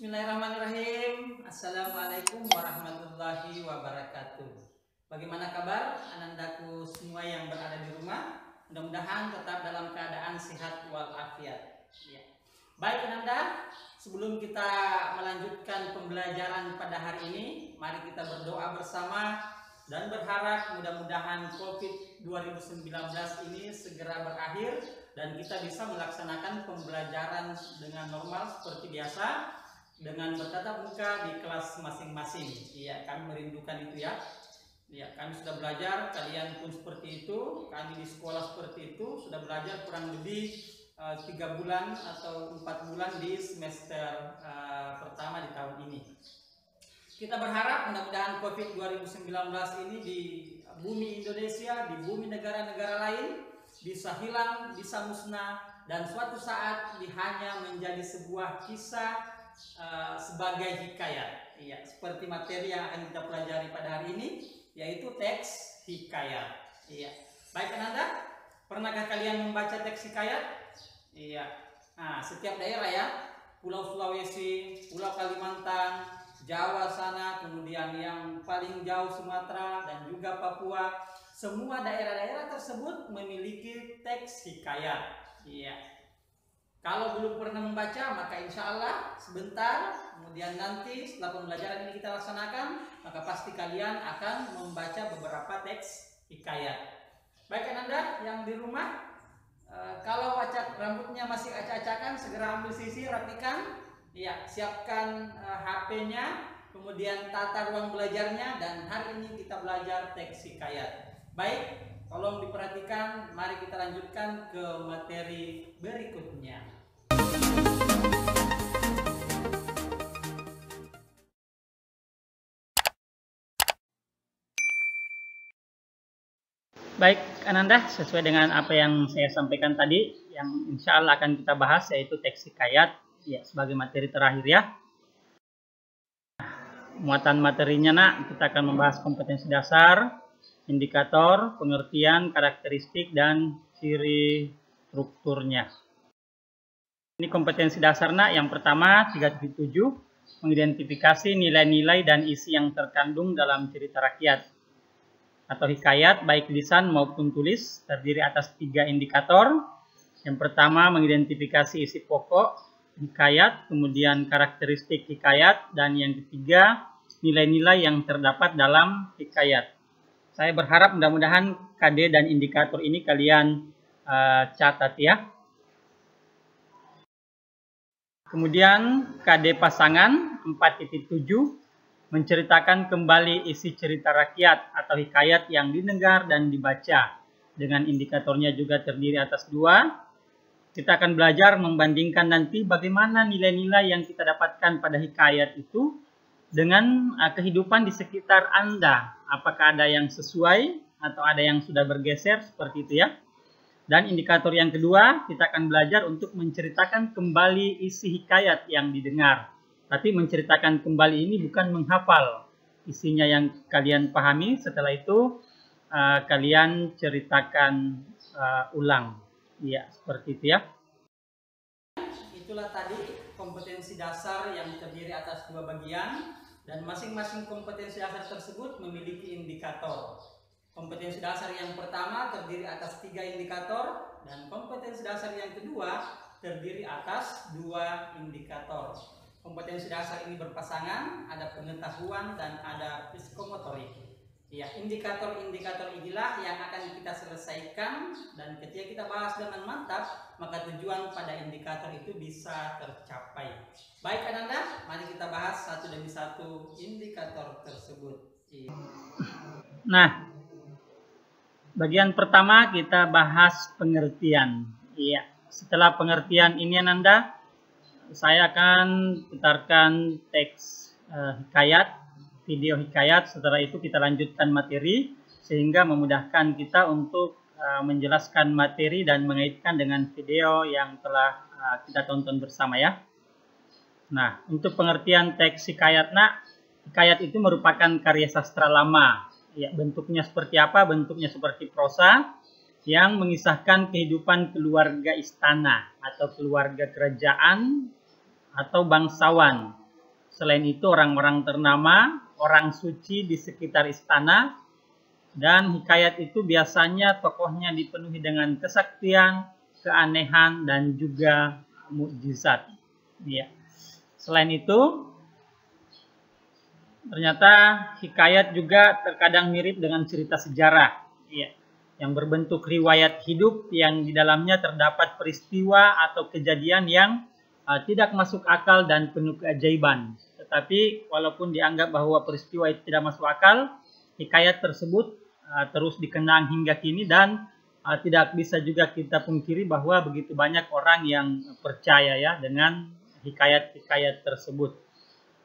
Bismillahirrahmanirrahim. Assalamualaikum warahmatullahi wabarakatuh. Bagaimana kabar anandaku semua yang berada di rumah? Mudah-mudahan tetap dalam keadaan sehat walafiat. Ya. Baik ananda, sebelum kita melanjutkan pembelajaran pada hari ini, mari kita berdoa bersama dan berharap mudah-mudahan COVID 2019 ini segera berakhir dan kita bisa melaksanakan pembelajaran dengan normal seperti biasa dengan bertatap muka di kelas masing-masing. Iya, kami merindukan itu ya. Ya, kami sudah belajar, kalian pun seperti itu. Kami di sekolah seperti itu sudah belajar kurang lebih 3 bulan atau 4 bulan di semester pertama di tahun ini. Kita berharap mudah-mudahan COVID 2019 ini di bumi Indonesia, di bumi negara-negara lain bisa hilang, bisa musnah, dan suatu saat hanya menjadi sebuah kisah sebagai hikayat. Iya, seperti materi yang akan kita pelajari pada hari ini, yaitu teks hikayat. Iya. Baik ananda, pernahkah kalian membaca teks hikayat? Iya. Nah, setiap daerah ya, Pulau Sulawesi, Pulau Kalimantan, Jawa sana, kemudian yang paling jauh Sumatera dan juga Papua, semua daerah-daerah tersebut memiliki teks hikayat. Iya. Kalau belum pernah membaca, maka insya Allah sebentar, kemudian nanti setelah pembelajaran ini kita laksanakan, maka pasti kalian akan membaca beberapa teks hikayat. Baik ananda yang di rumah, kalau rambutnya masih acak-acakan, segera ambil sisir, rapikan, ya, siapkan HP-nya, kemudian tata ruang belajarnya, dan hari ini kita belajar teks hikayat. Baik. Tolong diperhatikan, mari kita lanjutkan ke materi berikutnya. Baik, ananda, sesuai dengan apa yang saya sampaikan tadi, yang insya Allah akan kita bahas yaitu teks hikayat, ya, sebagai materi terakhir ya. Muatan materinya nak, kita akan membahas kompetensi dasar, indikator, pengertian, karakteristik, dan ciri strukturnya. Ini kompetensi dasar nak, yang pertama 3.7, mengidentifikasi nilai-nilai dan isi yang terkandung dalam cerita rakyat atau hikayat, baik lisan maupun tulis, terdiri atas 3 indikator. Yang pertama mengidentifikasi isi pokok hikayat, kemudian karakteristik hikayat, dan yang ketiga nilai-nilai yang terdapat dalam hikayat. Saya berharap mudah-mudahan KD dan indikator ini kalian catat ya. Kemudian KD pasangan 4.7 menceritakan kembali isi cerita rakyat atau hikayat yang didengar dan dibaca. Dengan indikatornya juga terdiri atas 2. Kita akan belajar membandingkan nanti bagaimana nilai-nilai yang kita dapatkan pada hikayat itu dengan kehidupan di sekitar Anda. Apakah ada yang sesuai atau ada yang sudah bergeser seperti itu ya. Dan indikator yang kedua, kita akan belajar untuk menceritakan kembali isi hikayat yang didengar. Tapi menceritakan kembali ini bukan menghafal isinya yang kalian pahami, setelah itu kalian ceritakan ulang. Ya, seperti itu ya. Itulah tadi kompetensi dasar yang terdiri atas 2 bagian, dan masing-masing kompetensi dasar tersebut memiliki indikator. Kompetensi dasar yang pertama terdiri atas 3 indikator, dan kompetensi dasar yang kedua terdiri atas 2 indikator. Kompetensi dasar ini berpasangan, ada pengetahuan dan ada psikomotorik. Ya, indikator-indikator inilah yang akan kita selesaikan, dan ketika kita bahas dengan mantap, maka tujuan pada indikator itu bisa tercapai. Baik ananda, mari kita bahas satu demi satu indikator tersebut. Nah, bagian pertama kita bahas pengertian. Iya, setelah pengertian ini ananda, saya akan putarkan teks hikayat, video hikayat. Setelah itu kita lanjutkan materi sehingga memudahkan kita untuk menjelaskan materi dan mengaitkan dengan video yang telah kita tonton bersama ya. Nah, untuk pengertian teks hikayat nak, hikayat itu merupakan karya sastra lama. Ya, bentuknya seperti apa? Bentuknya seperti prosa yang mengisahkan kehidupan keluarga istana atau keluarga kerajaan atau bangsawan Selain itu orang-orang ternama, orang suci di sekitar istana, dan hikayat itu biasanya tokohnya dipenuhi dengan kesaktian, keanehan, dan juga mukjizat. Ya. Selain itu, ternyata hikayat juga terkadang mirip dengan cerita sejarah, ya, yang berbentuk riwayat hidup yang di dalamnya terdapat peristiwa atau kejadian yang tidak masuk akal dan penuh keajaiban. Tetapi walaupun dianggap bahwa peristiwa itu tidak masuk akal, hikayat tersebut terus dikenang hingga kini dan tidak bisa juga kita pungkiri bahwa begitu banyak orang yang percaya ya dengan hikayat-hikayat tersebut.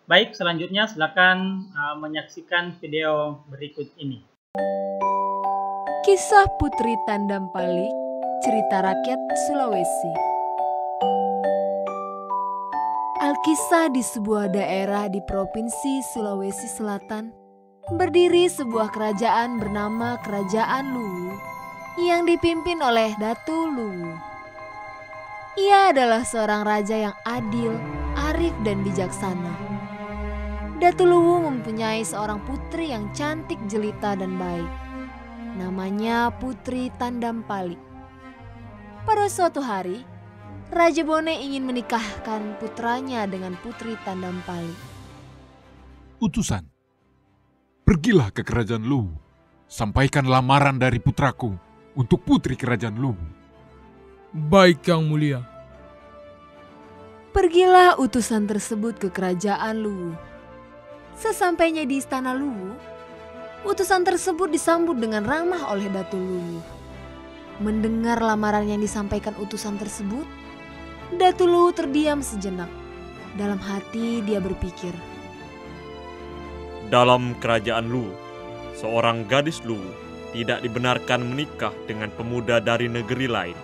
Baik, selanjutnya silakan menyaksikan video berikut ini. Kisah Putri Tandampalik, cerita rakyat Sulawesi. Alkisah di sebuah daerah di Provinsi Sulawesi Selatan, berdiri sebuah kerajaan bernama Kerajaan Luwu yang dipimpin oleh Datu Luwu. Ia adalah seorang raja yang adil, arif dan bijaksana. Datu Luwu mempunyai seorang putri yang cantik, jelita dan baik. Namanya Putri Tandampalik. Pada suatu hari, Raja Bone ingin menikahkan putranya dengan Putri Tandampalik. Utusan, pergilah ke kerajaan Luwu, sampaikan lamaran dari putraku untuk putri kerajaan Luwu. Baik, Yang Mulia. Pergilah utusan tersebut ke kerajaan Luwu. Sesampainya di istana Luwu, utusan tersebut disambut dengan ramah oleh Datu Luwu. Mendengar lamaran yang disampaikan utusan tersebut, Datu Luwu terdiam sejenak. Dalam hati dia berpikir, dalam kerajaan Luwu, seorang gadis Luwu tidak dibenarkan menikah dengan pemuda dari negeri lain.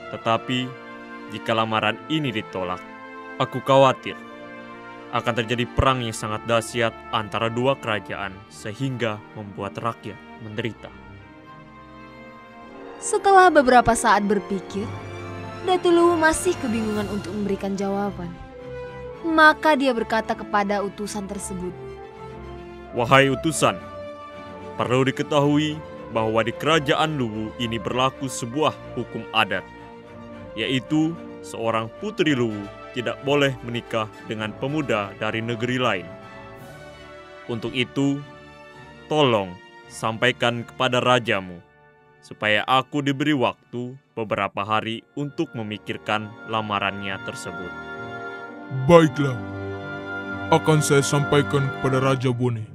Tetapi jika lamaran ini ditolak, aku khawatir akan terjadi perang yang sangat dahsyat antara dua kerajaan sehingga membuat rakyat menderita. Setelah beberapa saat berpikir, Datu Luwu masih kebingungan untuk memberikan jawaban. Maka dia berkata kepada utusan tersebut, Wahai utusan, perlu diketahui bahwa di kerajaan Luwu ini berlaku sebuah hukum adat, yaitu seorang putri Luwu tidak boleh menikah dengan pemuda dari negeri lain. Untuk itu, tolong sampaikan kepada rajamu supaya aku diberi waktu beberapa hari untuk memikirkan lamarannya tersebut. Baiklah, akan saya sampaikan kepada Raja Bone.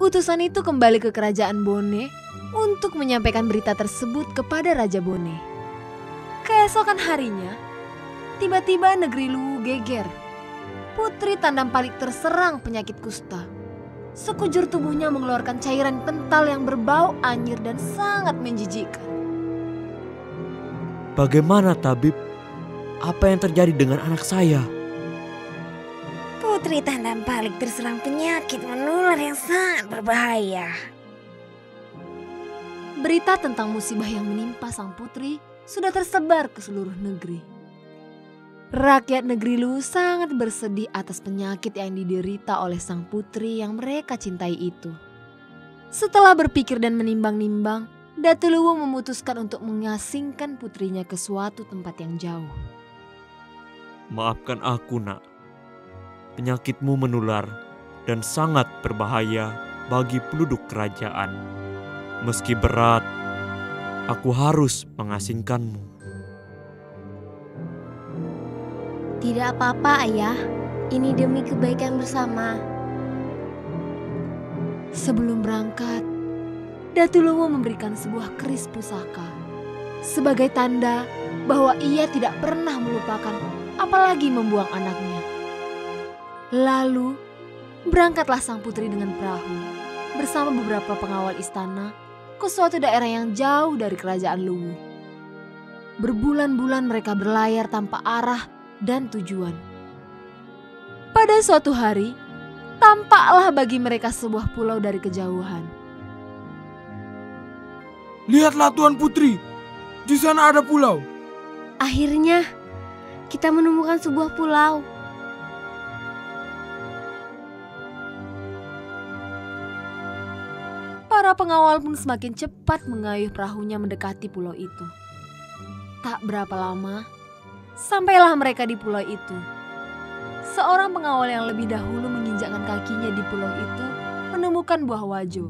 Utusan itu kembali ke kerajaan Bone untuk menyampaikan berita tersebut kepada Raja Bone. Keesokan harinya, tiba-tiba negeri Luwu geger. Putri Tandampalik terserang penyakit kusta. Sekujur tubuhnya mengeluarkan cairan kental yang berbau anyir dan sangat menjijikkan. Bagaimana, Tabib? Apa yang terjadi dengan anak saya? Putri Tandampalik terserang penyakit menular yang sangat berbahaya. Berita tentang musibah yang menimpa sang putri sudah tersebar ke seluruh negeri. Rakyat negeri Luwu sangat bersedih atas penyakit yang diderita oleh sang putri yang mereka cintai itu. Setelah berpikir dan menimbang-nimbang, Datu Luwu memutuskan untuk mengasingkan putrinya ke suatu tempat yang jauh. Maafkan aku, nak. Penyakitmu menular dan sangat berbahaya bagi penduduk kerajaan. Meski berat, aku harus mengasingkanmu. Tidak apa-apa, Ayah. Ini demi kebaikan bersama. Sebelum berangkat, Datu Luwu memberikan sebuah keris pusaka sebagai tanda bahwa ia tidak pernah melupakan apalagi membuang anaknya. Lalu berangkatlah sang putri dengan perahu bersama beberapa pengawal istana ke suatu daerah yang jauh dari kerajaan Luwu. Berbulan-bulan mereka berlayar tanpa arah dan tujuan. Pada suatu hari, tampaklah bagi mereka sebuah pulau dari kejauhan. Lihatlah Tuan Putri, di sana ada pulau. Akhirnya, kita menemukan sebuah pulau. Para pengawal pun semakin cepat mengayuh perahunya mendekati pulau itu. Tak berapa lama, sampailah mereka di pulau itu. Seorang pengawal yang lebih dahulu menginjakkan kakinya di pulau itu menemukan buah wajo.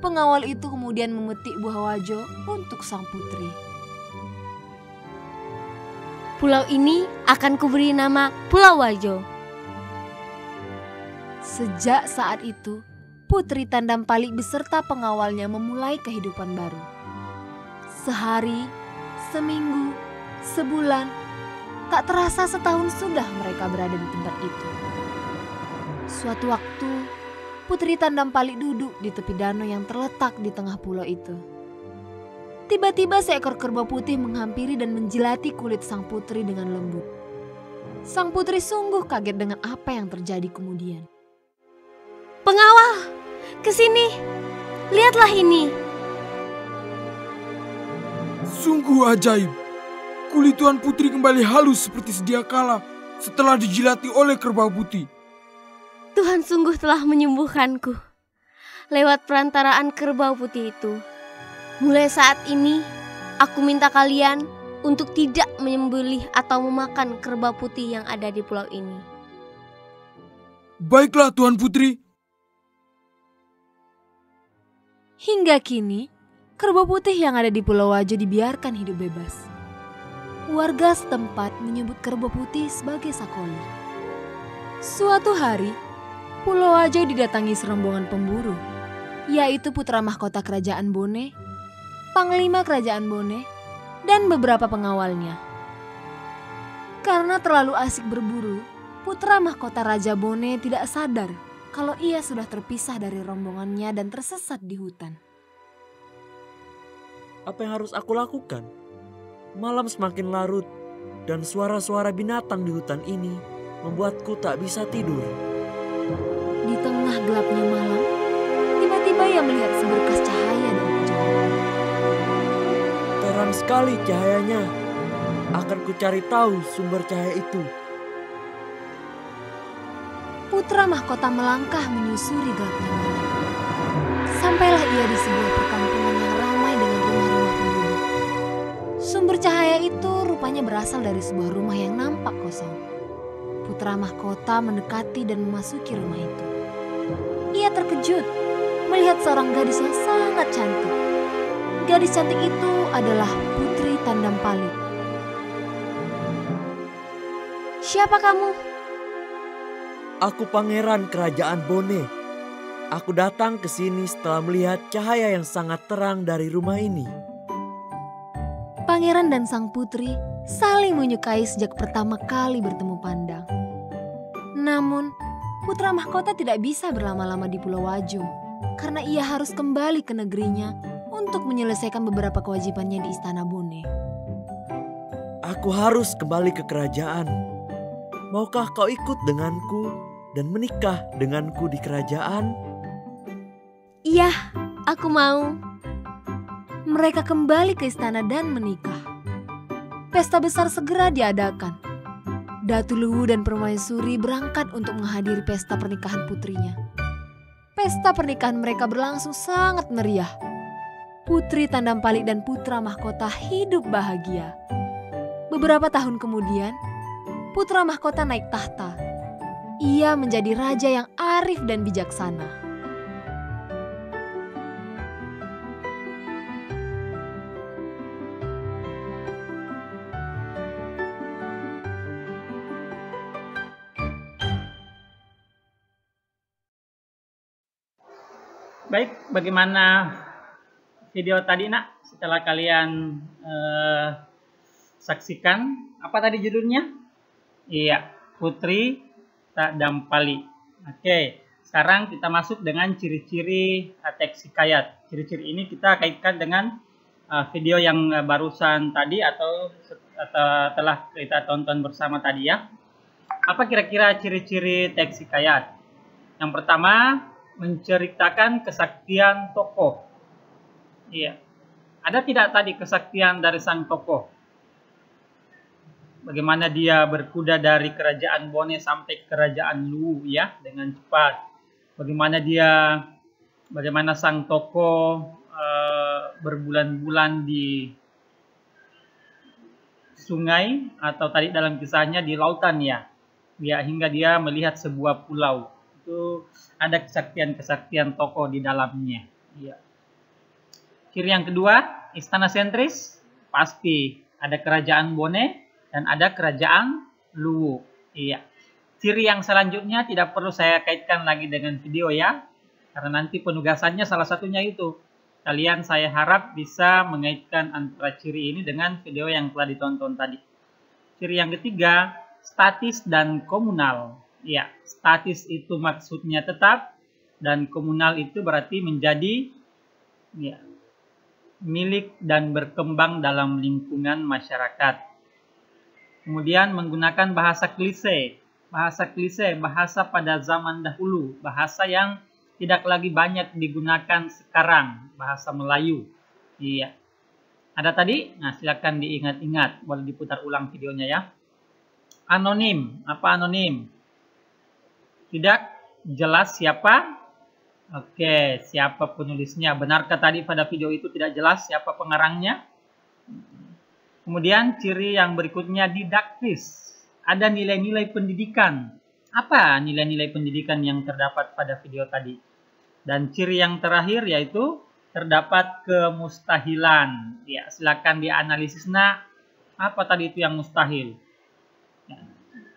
Pengawal itu kemudian memetik buah wajo untuk sang putri. Pulau ini akan kuberi nama Pulau Wajo. Sejak saat itu, Putri Tandampali beserta pengawalnya memulai kehidupan baru. Sehari, seminggu, sebulan, tak terasa setahun sudah mereka berada di tempat itu. Suatu waktu, Putri Tandampali duduk di tepi danau yang terletak di tengah pulau itu. Tiba-tiba seekor kerbau putih menghampiri dan menjilati kulit sang putri dengan lembut. Sang putri sungguh kaget dengan apa yang terjadi kemudian. Pengawal, kesini, lihatlah ini. Sungguh ajaib. Kulit Tuan Putri kembali halus seperti sedia kala setelah dijilati oleh kerbau putih. Tuhan sungguh telah menyembuhkanku lewat perantaraan kerbau putih itu. Mulai saat ini, aku minta kalian untuk tidak menyembelih atau memakan kerbau putih yang ada di pulau ini. Baiklah Tuan Putri. Hingga kini, kerbau putih yang ada di Pulau Wajo dibiarkan hidup bebas. Warga setempat menyebut kerbau putih sebagai Sakoli. Suatu hari, Pulau Wajo didatangi serombongan pemburu, yaitu putra mahkota Kerajaan Bone, Panglima Kerajaan Bone, dan beberapa pengawalnya. Karena terlalu asik berburu, putra mahkota Raja Bone tidak sadar kalau ia sudah terpisah dari rombongannya dan tersesat di hutan. Apa yang harus aku lakukan? Malam semakin larut dan suara-suara binatang di hutan ini membuatku tak bisa tidur. Di tengah gelapnya malam, tiba-tiba ia melihat seberkas cahaya dari kejauhan. Terang sekali cahayanya. Akan ku cari tahu sumber cahaya itu. Putra mahkota melangkah menyusuri gelapnya malam. Sampailah ia di sebuah perkampungan yang ramai dengan rumah-rumah penduduk. Sumber cahaya itu rupanya berasal dari sebuah rumah yang nampak kosong. Putra mahkota mendekati dan memasuki rumah itu. Ia terkejut melihat seorang gadis yang sangat cantik. Gadis cantik itu adalah Putri Tandampali. Siapa kamu? Aku pangeran Kerajaan Bone. Aku datang ke sini setelah melihat cahaya yang sangat terang dari rumah ini. Pangeran dan sang putri saling menyukai sejak pertama kali bertemu pandang. Namun, putra mahkota tidak bisa berlama-lama di Pulau Wajo karena ia harus kembali ke negerinya untuk menyelesaikan beberapa kewajibannya di Istana Bone. Aku harus kembali ke kerajaan. Maukah kau ikut denganku dan menikah denganku di kerajaan? Iya, aku mau. Mereka kembali ke istana dan menikah. Pesta besar segera diadakan. Datu Luwu dan Permaisuri berangkat untuk menghadiri pesta pernikahan putrinya. Pesta pernikahan mereka berlangsung sangat meriah. Putri Tandampali dan putra mahkota hidup bahagia. Beberapa tahun kemudian, putra mahkota naik tahta. Ia menjadi raja yang arif dan bijaksana. Baik, bagaimana video tadi nak? Setelah kalian saksikan, apa tadi judulnya? Iya, Putri Tandampali. Oke, sekarang kita masuk dengan ciri-ciri teks hikayat. Ciri-ciri ini kita kaitkan dengan video yang barusan tadi atau telah kita tonton bersama tadi ya. Apa kira-kira ciri-ciri teks hikayat? Yang pertama, menceritakan kesaktian tokoh. Iya. Ada tidak tadi kesaktian dari sang tokoh? Bagaimana dia berkuda dari kerajaan Bone sampai kerajaan Luwu ya dengan cepat. Bagaimana dia bagaimana sang tokoh berbulan-bulan di sungai, atau tadi dalam kisahnya di lautan ya, hingga dia melihat sebuah pulau. Itu ada kesaktian-kesaktian tokoh di dalamnya. Ya. Ciri yang kedua, istana sentris, pasti ada kerajaan Bone dan ada kerajaan Luwu. Iya. Ciri yang selanjutnya tidak perlu saya kaitkan lagi dengan video ya, karena nanti penugasannya salah satunya itu. Kalian saya harap bisa mengaitkan antara ciri ini dengan video yang telah ditonton tadi. Ciri yang ketiga, statis dan komunal. Ya, statis itu maksudnya tetap, dan komunal itu berarti menjadi ya, milik dan berkembang dalam lingkungan masyarakat. Kemudian menggunakan bahasa klise. Bahasa klise, bahasa pada zaman dahulu, bahasa yang tidak lagi banyak digunakan sekarang, bahasa Melayu. Iya. Ada tadi? Nah, silakan diingat-ingat, boleh diputar ulang videonya ya. Anonim, apa anonim? Tidak jelas siapa? Oke, siapa penulisnya? Benarkah tadi pada video itu tidak jelas siapa pengarangnya? Kemudian ciri yang berikutnya didaktis. Ada nilai-nilai pendidikan. Apa nilai-nilai pendidikan yang terdapat pada video tadi? Dan ciri yang terakhir yaitu terdapat kemustahilan. Ya, silakan dianalisis. Nah, apa tadi itu yang mustahil? Ya,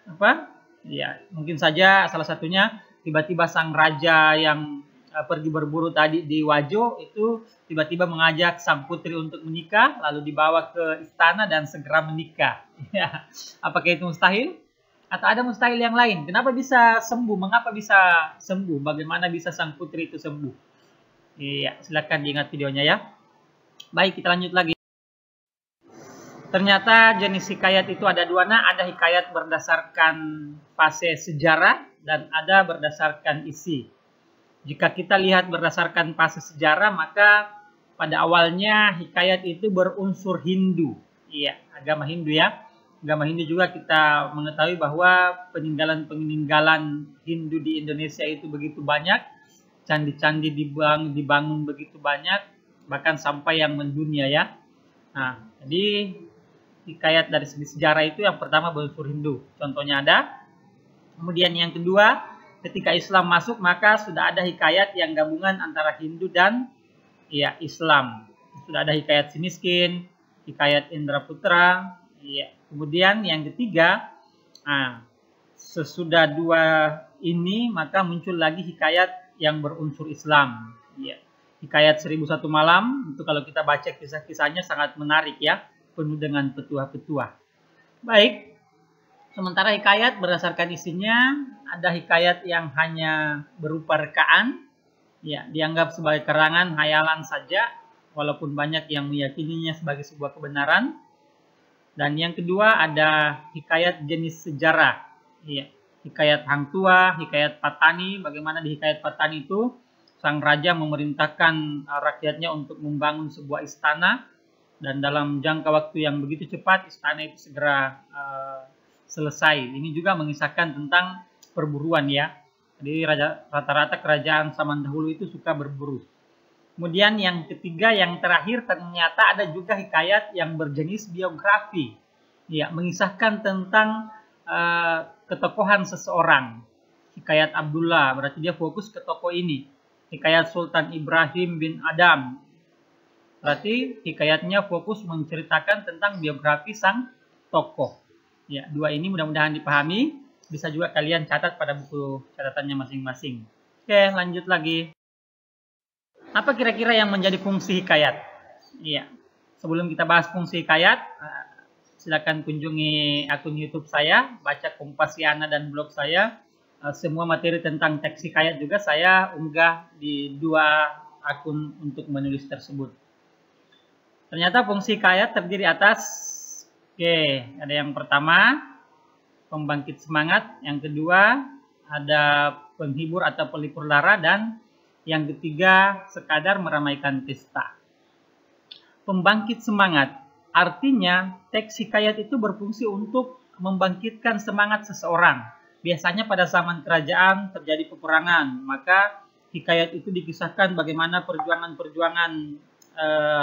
apa? Ya, mungkin saja salah satunya tiba-tiba sang raja yang pergi berburu tadi di Wajo itu tiba-tiba mengajak sang putri untuk menikah, lalu dibawa ke istana dan segera menikah. Ya, apakah itu mustahil? Atau ada mustahil yang lain? Kenapa bisa sembuh? Mengapa bisa sembuh? Bagaimana bisa sang putri itu sembuh? Iya, silakan diingat videonya ya. Baik, kita lanjut lagi. Ternyata jenis hikayat itu ada dua. Nah, ada hikayat berdasarkan fase sejarah dan ada berdasarkan isi. Jika kita lihat berdasarkan fase sejarah, maka pada awalnya hikayat itu berunsur Hindu. Iya, agama Hindu ya. Agama Hindu juga kita mengetahui bahwa peninggalan-peninggalan Hindu di Indonesia itu begitu banyak. Candi-candi dibangun begitu banyak, bahkan sampai yang mendunia ya. Nah, jadi hikayat dari segi sejarah itu yang pertama berunsur Hindu. Contohnya ada. Kemudian yang kedua, ketika Islam masuk maka sudah ada hikayat yang gabungan antara Hindu dan ya Islam. Sudah ada hikayat si miskin, hikayat Indra Putra. Ya. Kemudian yang ketiga, sesudah dua ini maka muncul lagi hikayat yang berunsur Islam. Ya. Hikayat 1001 Malam itu kalau kita baca kisah-kisahnya sangat menarik ya, penuh dengan petuah-petuah. Baik. Sementara hikayat berdasarkan isinya ada hikayat yang hanya berupa rekaan, ya dianggap sebagai karangan hayalan saja, walaupun banyak yang meyakininya sebagai sebuah kebenaran. Dan yang kedua ada hikayat jenis sejarah, ya hikayat Hang Tuah, hikayat Patani. Bagaimana di hikayat Patani itu sang raja memerintahkan rakyatnya untuk membangun sebuah istana dan dalam jangka waktu yang begitu cepat istana itu segera selesai. Ini juga mengisahkan tentang perburuan ya. Jadi rata-rata kerajaan zaman dahulu itu suka berburu. Kemudian yang ketiga, yang terakhir ternyata ada juga hikayat yang berjenis biografi. Ya, mengisahkan tentang ketokohan seseorang. Hikayat Abdullah, berarti dia fokus ke tokoh ini. Hikayat Sultan Ibrahim bin Adam. Berarti hikayatnya fokus menceritakan tentang biografi sang tokoh. Ya, dua ini mudah-mudahan dipahami. Bisa juga kalian catat pada buku catatannya masing-masing. Oke, lanjut lagi. Apa kira-kira yang menjadi fungsi hikayat? Iya. Sebelum kita bahas fungsi hikayat, silakan kunjungi akun YouTube saya, baca Kompasiana dan blog saya. Semua materi tentang teks hikayat juga saya unggah di dua akun untuk menulis tersebut. Ternyata fungsi hikayat terdiri atas, ada yang pertama, pembangkit semangat. Yang kedua, ada penghibur atau pelipur lara. Dan yang ketiga, sekadar meramaikan pesta. Pembangkit semangat, artinya teks hikayat itu berfungsi untuk membangkitkan semangat seseorang. Biasanya pada zaman kerajaan terjadi peperangan, maka hikayat itu dikisahkan bagaimana perjuangan-perjuangan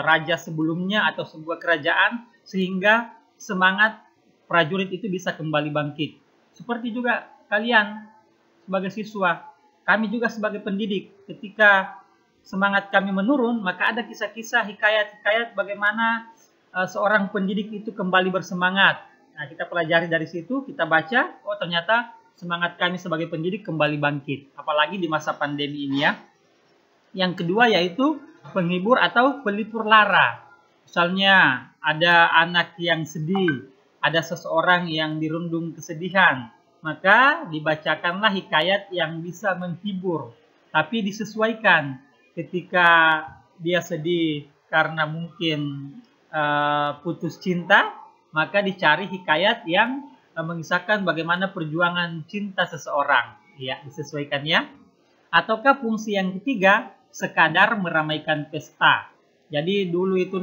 raja sebelumnya atau sebuah kerajaan sehingga semangat prajurit itu bisa kembali bangkit. Seperti juga kalian sebagai siswa, kami juga sebagai pendidik, ketika semangat kami menurun, maka ada kisah-kisah, hikayat-hikayat bagaimana seorang pendidik itu kembali bersemangat. Nah, kita pelajari dari situ, kita baca, oh ternyata semangat kami sebagai pendidik kembali bangkit. Apalagi di masa pandemi ini ya. Yang kedua yaitu penghibur atau pelipur lara. Misalnya ada anak yang sedih, ada seseorang yang dirundung kesedihan, maka dibacakanlah hikayat yang bisa menghibur, tapi disesuaikan. Ketika dia sedih karena mungkin putus cinta, maka dicari hikayat yang mengisahkan bagaimana perjuangan cinta seseorang. Ya, disesuaikan ya. Ataukah fungsi yang ketiga, sekadar meramaikan pesta. Jadi dulu itu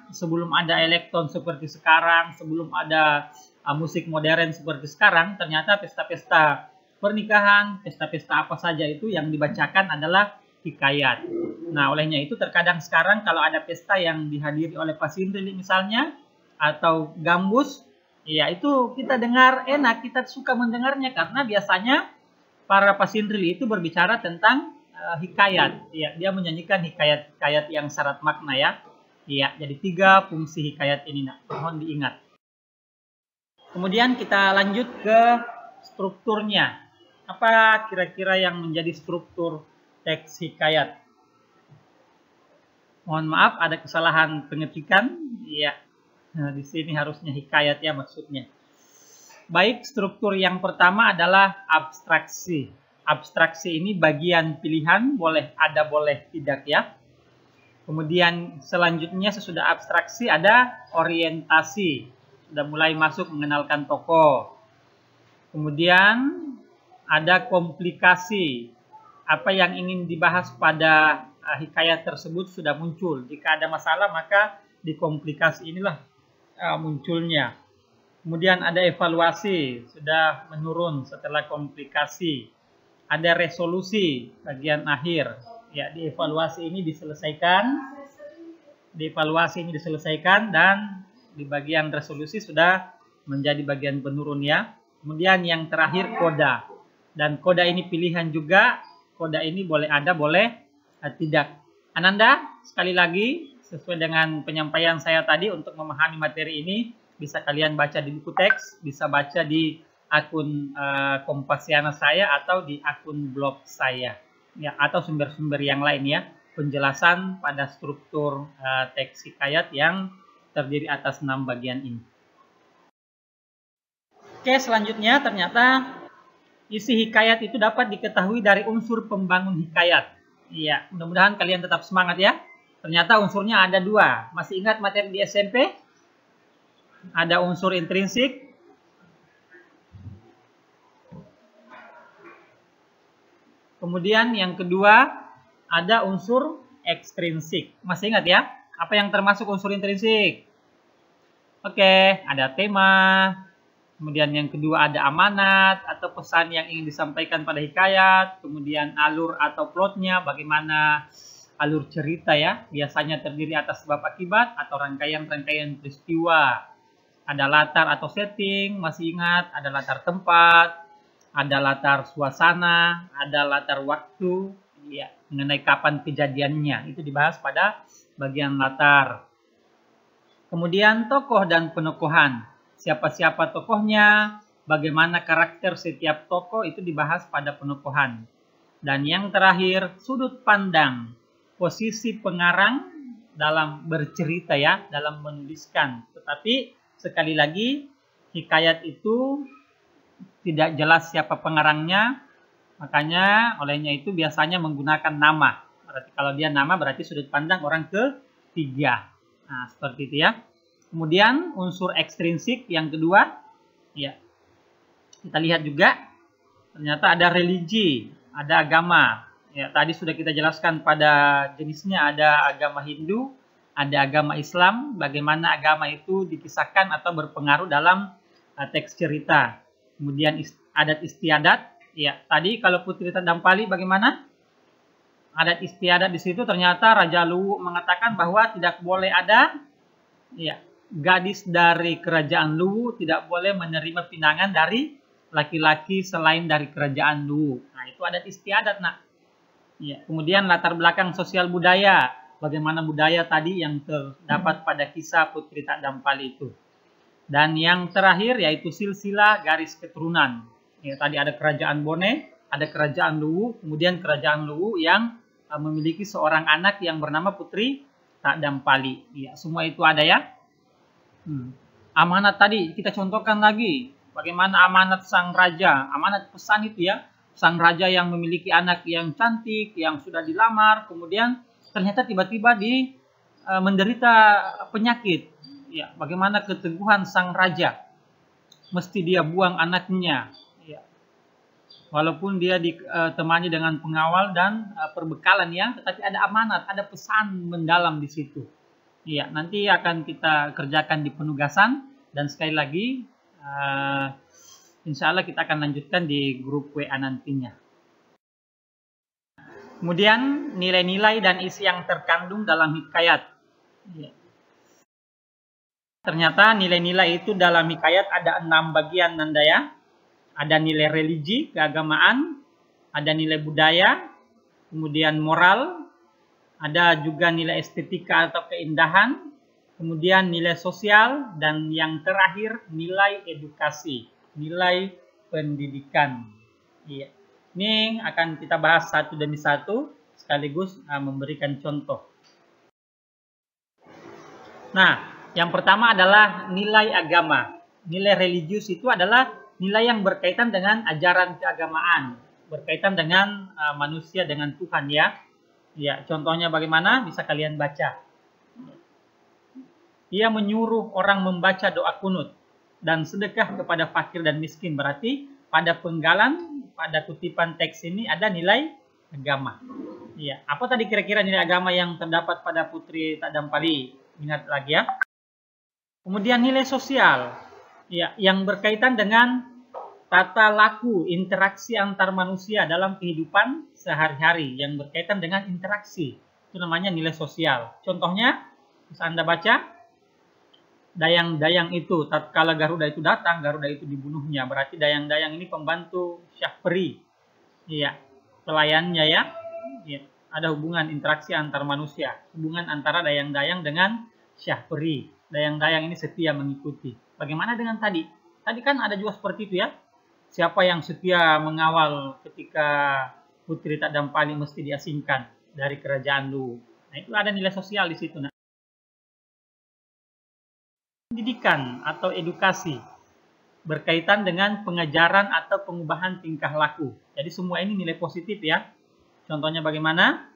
sebelum ada elektron seperti sekarang, sebelum ada musik modern seperti sekarang, ternyata pesta-pesta pernikahan, pesta-pesta apa saja itu yang dibacakan adalah hikayat. Nah, olehnya itu terkadang sekarang kalau ada pesta yang dihadiri oleh pasindri misalnya, atau gambus, ya itu kita dengar enak, kita suka mendengarnya karena biasanya para pasindri itu berbicara tentang hikayat. Ya, dia menyanyikan hikayat-hikayat yang syarat makna ya. Ya, jadi 3 fungsi hikayat ini mohon diingat. Kemudian kita lanjut ke strukturnya. Apa kira-kira yang menjadi struktur teks hikayat? Mohon maaf ada kesalahan pengetikan. Ya. Nah, di sini harusnya hikayat ya maksudnya. Baik, struktur yang pertama adalah abstraksi. Abstraksi ini bagian pilihan, boleh ada boleh tidak ya. Kemudian selanjutnya sesudah abstraksi ada orientasi. Sudah mulai masuk mengenalkan tokoh. Kemudian ada komplikasi. Apa yang ingin dibahas pada hikayat tersebut sudah muncul. Jika ada masalah maka di komplikasi inilah munculnya. Kemudian ada evaluasi, sudah menurun setelah komplikasi. Ada resolusi bagian akhir. Ya, di evaluasi ini diselesaikan. Dan di bagian resolusi sudah menjadi bagian penurun ya. Kemudian yang terakhir koda. Dan koda ini pilihan juga. Koda ini boleh ada, boleh tidak. Ananda, sekali lagi sesuai dengan penyampaian saya tadi untuk memahami materi ini bisa kalian baca di buku teks, bisa baca di akun Kompasiana saya atau di akun blog saya ya, atau sumber-sumber yang lain ya, penjelasan pada struktur teks hikayat yang terdiri atas 6 bagian ini. Oke, selanjutnya ternyata isi hikayat itu dapat diketahui dari unsur pembangun hikayat. Iya, mudah-mudahan kalian tetap semangat ya. Ternyata unsurnya ada 2. Masih ingat materi di SMP? Ada unsur intrinsik. Kemudian yang kedua ada unsur ekstrinsik. Masih ingat ya? Apa yang termasuk unsur intrinsik? Oke, ada tema. Kemudian yang kedua ada amanat atau pesan yang ingin disampaikan pada hikayat. Kemudian alur atau plotnya, bagaimana alur cerita ya. Biasanya terdiri atas sebab akibat atau rangkaian-rangkaian peristiwa. Ada latar atau setting, masih ingat? Ada latar tempat, ada latar suasana, ada latar waktu, ya, mengenai kapan kejadiannya. Itu dibahas pada bagian latar. Kemudian tokoh dan penokohan. Siapa-siapa tokohnya, bagaimana karakter setiap tokoh itu dibahas pada penokohan. Dan yang terakhir, sudut pandang, posisi pengarang dalam bercerita ya, dalam menuliskan. Tetapi sekali lagi, hikayat itu tidak jelas siapa pengarangnya, makanya olehnya itu biasanya menggunakan nama. Berarti kalau dia nama berarti sudut pandang orang ketiga. Nah, seperti itu ya. Kemudian unsur ekstrinsik yang kedua, ya kita lihat juga ternyata ada religi, ada agama. Ya, tadi sudah kita jelaskan pada jenisnya, ada agama Hindu, ada agama Islam, bagaimana agama itu dikisahkan atau berpengaruh dalam teks cerita. Kemudian adat istiadat, ya tadi kalau Putri Tadampali bagaimana? adat istiadat di situ ternyata Raja Luwu mengatakan bahwa tidak boleh ada gadis dari kerajaan Luwu tidak boleh menerima pinangan dari laki-laki selain dari kerajaan Luwu. Nah, itu adat istiadat, nak. Ya, kemudian latar belakang sosial budaya, bagaimana budaya tadi yang terdapat pada kisah Putri Tak Dampali itu. Dan yang terakhir yaitu silsilah garis keturunan. Ya, tadi ada kerajaan Bone, ada kerajaan Luwu, kemudian kerajaan Luwu yang memiliki seorang anak yang bernama Putri Tak Dampali. Ya, semua itu ada ya. Amanat tadi kita contohkan lagi. Bagaimana amanat sang raja, amanat pesan itu ya. Sang raja yang memiliki anak yang cantik, yang sudah dilamar, kemudian ternyata tiba-tiba menderita penyakit. Ya, bagaimana keteguhan sang raja, mesti dia buang anaknya. Ya. Walaupun dia ditemani dengan pengawal dan perbekalan ya, tetapi ada amanat, ada pesan mendalam di situ. Ya, nanti akan kita kerjakan di penugasan dan sekali lagi. Insya Allah kita akan lanjutkan di grup WA nantinya. Kemudian nilai-nilai dan isi yang terkandung dalam hikayat. Ya. Ternyata nilai-nilai itu dalam hikayat ada 6 bagian, Nanda ya. Ada nilai religi, keagamaan, ada nilai budaya, kemudian moral, ada juga nilai estetika atau keindahan, kemudian nilai sosial, dan yang terakhir nilai edukasi, nilai pendidikan. Iya. Ini akan kita bahas satu demi satu, sekaligus memberikan contoh. Nah, yang pertama adalah nilai agama. Nilai religius itu adalah nilai yang berkaitan dengan ajaran keagamaan, berkaitan dengan manusia, dengan Tuhan ya. Ya, contohnya bagaimana? Bisa kalian baca. Ia menyuruh orang membaca doa kunut dan sedekah kepada fakir dan miskin. Berarti pada penggalan, pada kutipan teks ini ada nilai agama. Ya, apa tadi kira-kira nilai agama yang terdapat pada Putri Tak Dampali? Ingat lagi ya. Kemudian nilai sosial, ya, yang berkaitan dengan tata laku, interaksi antar manusia dalam kehidupan sehari-hari, yang berkaitan dengan interaksi. Itu namanya nilai sosial. Contohnya, bisa Anda baca. Dayang-dayang itu, tatkala Garuda itu datang, Garuda itu dibunuhnya. Berarti dayang-dayang ini pembantu Syahperi. Iya, pelayannya ya. Iya, ada hubungan interaksi antar manusia. Hubungan antara dayang-dayang dengan Syahperi. Dayang-dayang ini setia mengikuti. Bagaimana dengan tadi? Tadi kan ada juga seperti itu ya. Siapa yang setia mengawal ketika Putri Tak Dampali mesti diasingkan dari kerajaan Luwu. Nah, itu ada nilai sosial di situ. Nah, pendidikan atau edukasi berkaitan dengan pengajaran atau pengubahan tingkah laku. Jadi semua ini nilai positif ya. Contohnya bagaimana?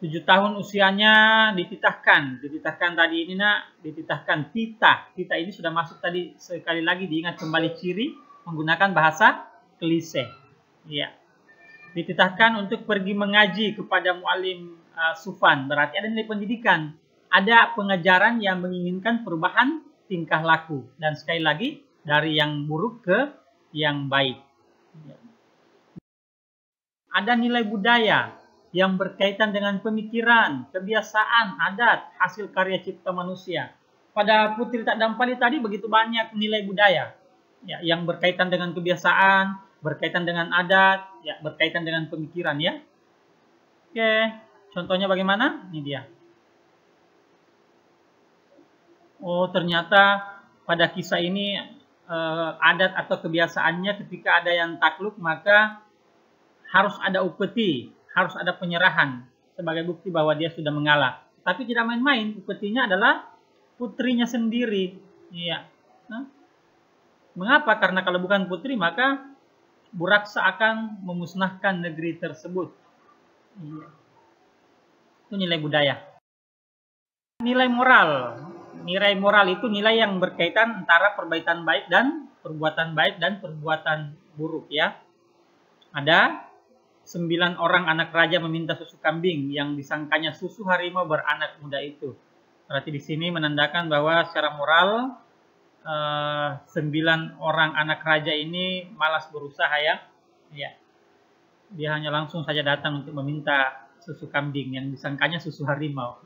7 tahun usianya dititahkan tadi ini nak, dititahkan titah. Titah ini sudah masuk tadi, sekali lagi diingat kembali ciri menggunakan bahasa klise. Ya. Dititahkan untuk pergi mengaji kepada muallim Sufan. Berarti ada nilai pendidikan. Ada pengajaran yang menginginkan perubahan tingkah laku. Dan sekali lagi, dari yang buruk ke yang baik. Ada nilai budaya yang berkaitan dengan pemikiran, kebiasaan, adat, hasil karya cipta manusia. Pada Putri Tak Dampali tadi begitu banyak nilai budaya. Ya, yang berkaitan dengan kebiasaan, berkaitan dengan adat, ya, berkaitan dengan pemikiran ya. Oke, contohnya bagaimana? Ini dia. Oh, ternyata pada kisah ini adat atau kebiasaannya ketika ada yang takluk maka harus ada upeti, harus ada penyerahan sebagai bukti bahwa dia sudah mengalah. Tapi tidak main-main, upetinya adalah putrinya sendiri. Iya. Mengapa? Karena kalau bukan putri maka Buraksa akan memusnahkan negeri tersebut. Iya. Itu nilai budaya. Nilai moral. Nilai moral itu nilai yang berkaitan antara perbuatan baik dan perbuatan buruk ya. Ada 9 orang anak raja meminta susu kambing yang disangkanya susu harimau beranak muda itu. Berarti di sini menandakan bahwa secara moral 9 orang anak raja ini malas berusaha ya. Ya. Dia hanya langsung saja datang untuk meminta susu kambing yang disangkanya susu harimau.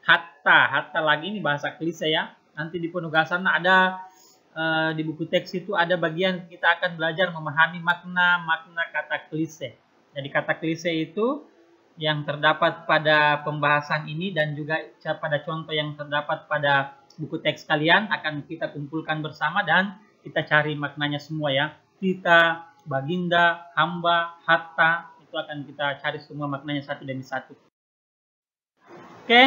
Hatta lagi ini bahasa klise ya. Nanti di penugasan ada di buku teks itu ada bagian kita akan belajar memahami makna kata klise. Jadi kata klise itu yang terdapat pada pembahasan ini dan juga pada contoh yang terdapat pada buku teks kalian akan kita kumpulkan bersama dan kita cari maknanya semua ya. Kita, baginda, hamba, hatta, itu akan kita cari semua maknanya satu demi satu. Oke,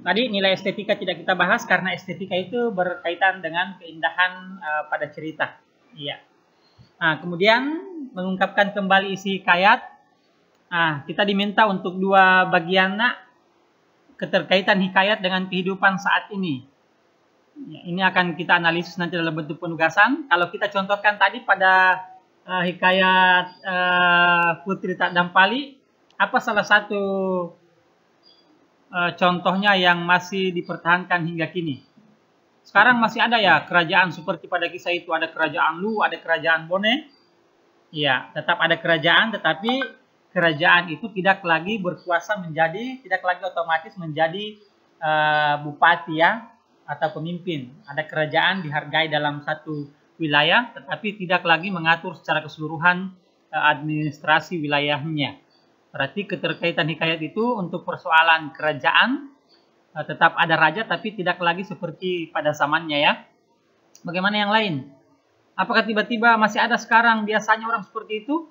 tadi nilai estetika tidak kita bahas karena estetika itu berkaitan dengan keindahan pada cerita. Iya. Nah, kemudian mengungkapkan kembali isi hikayat. Nah, kita diminta untuk dua bagian keterkaitan hikayat dengan kehidupan saat ini. Ya, ini akan kita analisis nanti dalam bentuk penugasan. Kalau kita contohkan tadi pada hikayat Putri Tak Dampali, apa salah satu contohnya yang masih dipertahankan hingga kini? Sekarang masih ada ya kerajaan seperti pada kisah itu, ada kerajaan Lu, ada kerajaan Bone. Ya, tetap ada kerajaan, tetapi kerajaan itu tidak lagi berkuasa tidak lagi otomatis menjadi bupati ya, atau pemimpin. Ada kerajaan dihargai dalam satu wilayah, tetapi tidak lagi mengatur secara keseluruhan administrasi wilayahnya. Berarti keterkaitan hikayat itu untuk persoalan kerajaan, tetap ada raja, tapi tidak lagi seperti pada zamannya ya. Bagaimana yang lain? Apakah tiba-tiba masih ada sekarang biasanya orang seperti itu?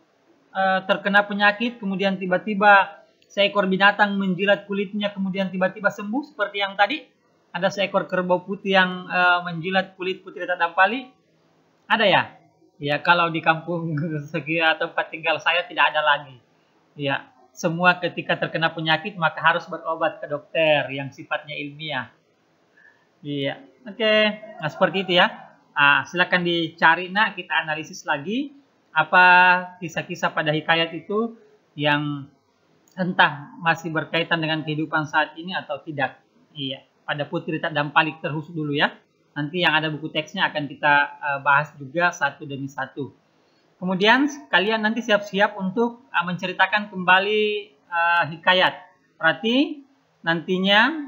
Terkena penyakit, kemudian tiba-tiba seekor binatang menjilat kulitnya, kemudian tiba-tiba sembuh seperti yang tadi? Ada seekor kerbau putih yang menjilat kulit Putri Tak Dampali. Ada ya? Ya, kalau di kampung segi tempat tinggal saya tidak ada lagi. Ya, semua ketika terkena penyakit maka harus berobat ke dokter yang sifatnya ilmiah. Iya, oke. Nah, seperti itu ya. Nah, silakan dicari kita analisis lagi apa kisah-kisah pada hikayat itu yang entah masih berkaitan dengan kehidupan saat ini atau tidak. Iya. Pada Putri Tak Dampali terkhusus dulu ya. Nanti yang ada buku teksnya akan kita bahas juga satu demi satu. Kemudian kalian nanti siap-siap untuk menceritakan kembali hikayat. Berarti nantinya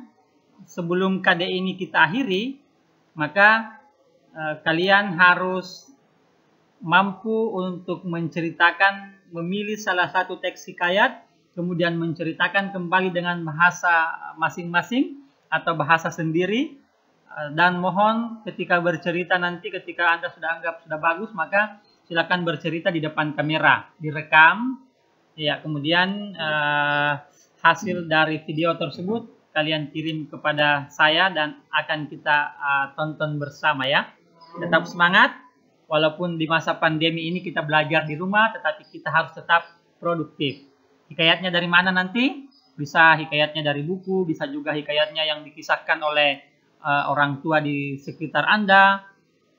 sebelum KD ini kita akhiri, maka kalian harus mampu untuk menceritakan, memilih salah satu teks hikayat, kemudian menceritakan kembali dengan bahasa masing-masing atau bahasa sendiri, dan mohon ketika bercerita nanti ketika Anda sudah anggap sudah bagus, maka silakan bercerita di depan kamera, direkam ya, kemudian hasil dari video tersebut kalian kirim kepada saya dan akan kita tonton bersama ya. Tetap semangat, walaupun di masa pandemi ini kita belajar di rumah, tetapi kita harus tetap produktif. Hikayatnya dari mana nanti? Bisa hikayatnya dari buku, bisa juga hikayatnya yang dikisahkan oleh orang tua di sekitar Anda.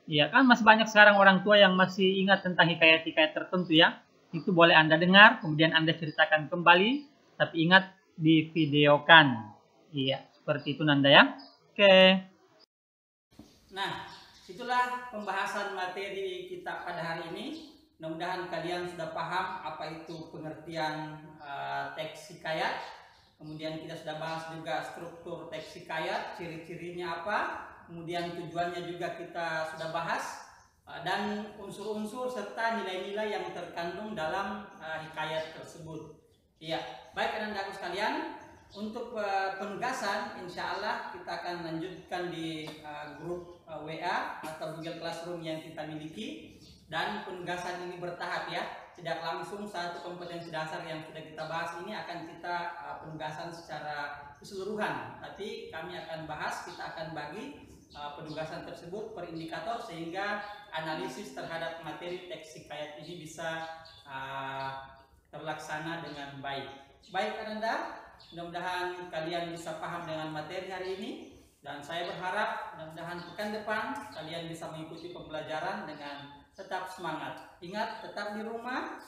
Ya kan masih banyak sekarang orang tua yang masih ingat tentang hikayat-hikayat tertentu ya. Itu boleh Anda dengar, kemudian Anda ceritakan kembali, tapi ingat divideokan. Iya, seperti itu Nanda ya. Oke. Nah, itulah pembahasan materi kita pada hari ini. Mudah-mudahan kalian sudah paham apa itu pengertian teks hikayat. Kemudian kita sudah bahas juga struktur teks hikayat, ciri-cirinya apa. Kemudian tujuannya juga kita sudah bahas. Dan unsur-unsur serta nilai-nilai yang terkandung dalam hikayat tersebut. Iya, baik anak-anakku sekalian. Untuk penugasan, insya Allah kita akan lanjutkan di grup WA atau Google Classroom yang kita miliki. Dan penugasan ini bertahap ya, tidak langsung satu kompetensi dasar yang sudah kita bahas ini akan kita penugasan secara keseluruhan. Nanti kami akan bahas, kita akan bagi penugasan tersebut per indikator sehingga analisis terhadap materi teks hikayat ini bisa terlaksana dengan baik. Baik Anda. Mudah-mudahan kalian bisa paham dengan materi hari ini dan saya berharap mudah-mudahan pekan depan kalian bisa mengikuti pembelajaran dengan tetap semangat. Ingat, tetap di rumah,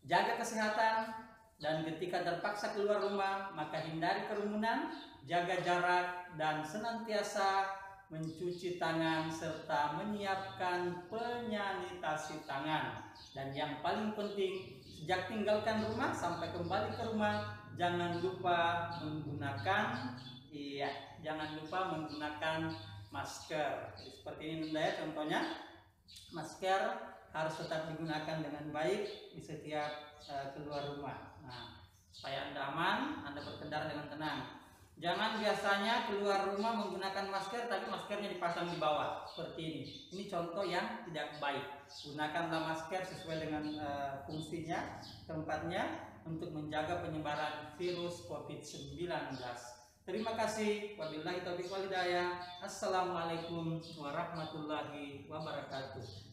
jaga kesehatan, dan ketika terpaksa keluar rumah maka hindari kerumunan, jaga jarak dan senantiasa mencuci tangan, serta menyiapkan penyanitasi tangan. Dan yang paling penting, sejak tinggalkan rumah sampai kembali ke rumah, jangan lupa menggunakan masker. Jadi seperti ini Nunda ya, contohnya masker harus tetap digunakan dengan baik di setiap keluar rumah. Nah, supaya Anda aman, Anda berkendara dengan tenang. Jangan biasanya keluar rumah menggunakan masker tapi maskernya dipasang di bawah seperti ini. Ini contoh yang tidak baik. Gunakanlah masker sesuai dengan fungsinya, tempatnya untuk menjaga penyebaran virus COVID-19. Terima kasih. Wabillahi taufiq wal hidayah. Assalamualaikum warahmatullahi wabarakatuh.